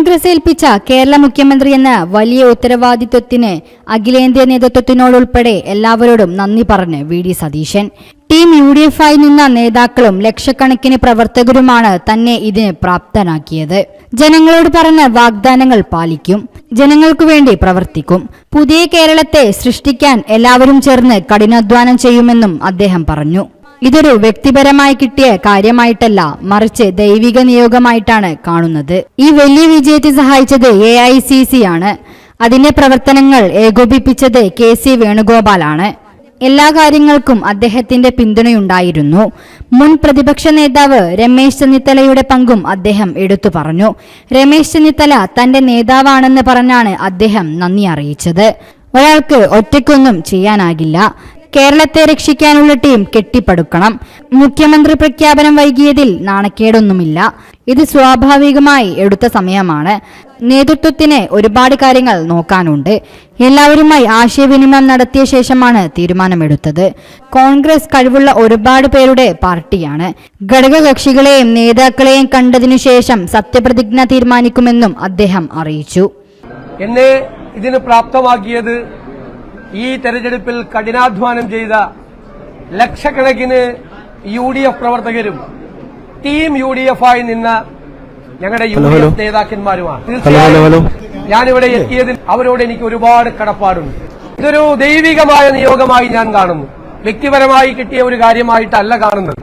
കോൺഗ്രസ് ഏൽപ്പിച്ച കേരള മുഖ്യമന്ത്രി എന്ന വലിയ ഉത്തരവാദിത്വത്തിന് അഖിലേന്ത്യാ നേതൃത്വത്തിനോടുൾപ്പെടെ എല്ലാവരോടും നന്ദി പറഞ്ഞ് വി.ഡി. സതീശൻ. ടീം UDF ആയി നിന്ന നേതാക്കളും ലക്ഷക്കണക്കിന് പ്രവർത്തകരുമാണ് തന്നെ ഇതിന് പ്രാപ്തനാക്കിയത്. ജനങ്ങളോട് പറഞ്ഞ വാഗ്ദാനങ്ങൾ പാലിക്കും, ജനങ്ങൾക്കു വേണ്ടി പ്രവർത്തിക്കും. പുതിയ കേരളത്തെ സൃഷ്ടിക്കാൻ എല്ലാവരും ചേർന്ന് കഠിനാധ്വാനം ചെയ്യുമെന്നും അദ്ദേഹം പറഞ്ഞു. ഇതൊരു വ്യക്തിപരമായി കിട്ടിയ കാര്യമായിട്ടല്ല, മറിച്ച് ദൈവിക നിയോഗമായിട്ടാണ് കാണുന്നത്. ഈ വലിയ വിജയത്തെ സഹായിച്ചത് AICC ആണ്. അതിന്റെ പ്രവർത്തനങ്ങൾ ഏകോപിപ്പിച്ചത് KC വേണുഗോപാലാണ്. എല്ലാ കാര്യങ്ങൾക്കും അദ്ദേഹത്തിന്റെ പിന്തുണയുണ്ടായിരുന്നു. മുൻ പ്രതിപക്ഷ നേതാവ് രമേശ് ചെന്നിത്തലയുടെ പങ്കും അദ്ദേഹം എടുത്തു പറഞ്ഞു. രമേശ് ചെന്നിത്തല തന്റെ നേതാവാണെന്ന് പറഞ്ഞാണ് അദ്ദേഹം നന്ദി അറിയിച്ചത്. ഒരാൾക്ക് ഒറ്റയ്ക്കൊന്നും ചെയ്യാനാകില്ല. കേരളത്തെ രക്ഷിക്കാനുള്ള ടീം കെട്ടിപ്പടുക്കണം. മുഖ്യമന്ത്രി പ്രഖ്യാപനം വൈകിയതിൽ നാണക്കേടൊന്നുമില്ല. ഇത് സ്വാഭാവികമായി എടുത്ത സമയമാണ്. നേതൃത്വത്തിന് ഒരുപാട് കാര്യങ്ങൾ നോക്കാനുണ്ട്. എല്ലാവരുമായി ആശയവിനിമയം നടത്തിയ ശേഷമാണ് തീരുമാനമെടുത്തത്. കോൺഗ്രസ് കഴിവുള്ള ഒരുപാട് പേരുടെ പാർട്ടിയാണ്. ഘടകകക്ഷികളെയും നേതാക്കളെയും കണ്ടതിനു ശേഷം സത്യപ്രതിജ്ഞ തീരുമാനിക്കുമെന്നും അദ്ദേഹം അറിയിച്ചു. എന്നെ ഇതിന് പ്രാപ്തമാക്കിയത് ഈ തെരഞ്ഞെടുപ്പിൽ കഠിനാധ്വാനം ചെയ്ത ലക്ഷക്കണക്കിന് UDF പ്രവർത്തകരും ടീം UDF ആയി നിന്ന ഞങ്ങളുടെ UDF നേതാക്കന്മാരുമാണ്. തീർച്ചയായും ഞാനിവിടെ എത്തിയതിൽ അവരോട് എനിക്ക് ഒരുപാട് കടപ്പാടുണ്ട്. ഇതൊരു ദൈവികമായ നിയോഗമായി ഞാൻ കാണുന്നു. വ്യക്തിപരമായി കിട്ടിയ ഒരു കാര്യമായിട്ടല്ല കാണുന്നത്.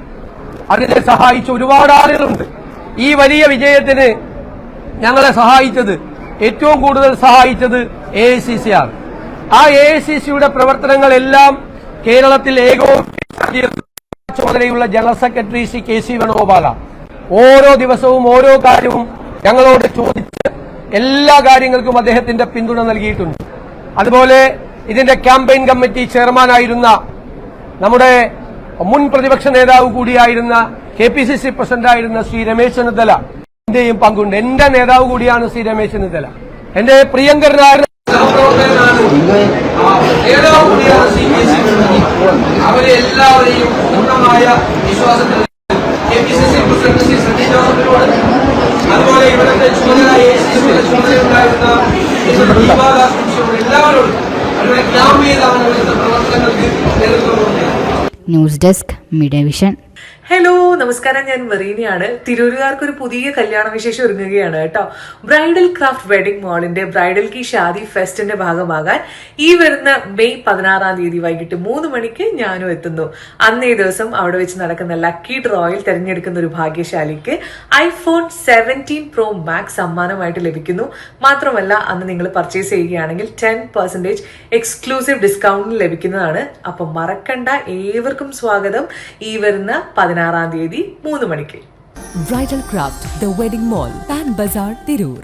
അതിനെ സഹായിച്ച ഒരുപാട് ആളുകളുണ്ട്. ഈ വലിയ വിജയത്തിന് ഞങ്ങളെ സഹായിച്ചത്, ഏറ്റവും കൂടുതൽ സഹായിച്ചത് AICC ആണ്. ആ AICCയുടെ പ്രവർത്തനങ്ങളെല്ലാം കേരളത്തിൽ ചുമതലയുള്ള ജനറൽ സെക്രട്ടറി KC വേണുഗോപാലാണ്. ഓരോ ദിവസവും ഓരോ കാര്യവും ഞങ്ങളോട് ചോദിച്ച് എല്ലാ കാര്യങ്ങൾക്കും അദ്ദേഹത്തിന്റെ പിന്തുണ നൽകിയിട്ടുണ്ട്. അതുപോലെ ഇതിന്റെ ക്യാമ്പയിൻ കമ്മിറ്റി ചെയർമാനായിരുന്ന നമ്മുടെ മുൻ പ്രതിപക്ഷ നേതാവ് കൂടിയായിരുന്ന KPCC പ്രസിഡന്റായിരുന്ന ശ്രീ രമേശ് ചെന്നിത്തല എന്റെയും പങ്കുണ്ട്. എന്റെ നേതാവ് കൂടിയാണ് ശ്രീ രമേശ് ചെന്നിത്തല. എന്റെ പ്രിയങ്കരനായ അവരെ എല്ലാവരെയും പൂർണ്ണമായ വിശ്വാസത്തിൽ KPCC പ്രസിഡന്റ് ശ്രീ സണ്ണി ജോസഫിനോട്, അതുപോലെ ഇവിടുത്തെ ചുമതലയുണ്ടായിരുന്ന എല്ലാവരോടും അവരുടെ ഗ്രാമീണ പ്രവർത്തനങ്ങൾക്ക് നേതൃത്വം കൊടുക്കുക. News desk media vision. Hello, നമസ്കാരം. ഞാൻ മെറീനയാണ്. തിരൂരുകാർക്ക് ഒരു പുതിയ കല്യാണ വിശേഷം ഒരുങ്ങുകയാണ് കേട്ടോ. ബ്രൈഡൽ ക്രാഫ്റ്റ് വെഡിംഗ് മോളിന്റെ ബ്രൈഡൽ കി ഷാദി ഫെസ്റ്റിന്റെ ഭാഗമാകാൻ ഈ വരുന്ന മെയ് 16 വൈകിട്ട് 3 മണിക്ക് ഞാനും എത്തുന്നു. അന്നേ ദിവസം അവിടെ വെച്ച് നടക്കുന്ന ലക്കി ഡ്രോയിൽ തെരഞ്ഞെടുക്കുന്ന ഒരു ഭാഗ്യശാലിക്ക് iPhone 17 Pro Max സമ്മാനമായിട്ട് ലഭിക്കുന്നു. മാത്രമല്ല, അന്ന് നിങ്ങൾ പർച്ചേസ് ചെയ്യുകയാണെങ്കിൽ 10% എക്സ്ക്ലൂസീവ് ഡിസ്കൗണ്ടിൽ ലഭിക്കുന്നതാണ്. അപ്പം മറക്കണ്ട, ഏവർക്കും സ്വാഗതം ഈ വരുന്ന 16 3 മണിക്ക്. Bridal Craft, The Wedding Mall, Pan Bazaar, Tirur.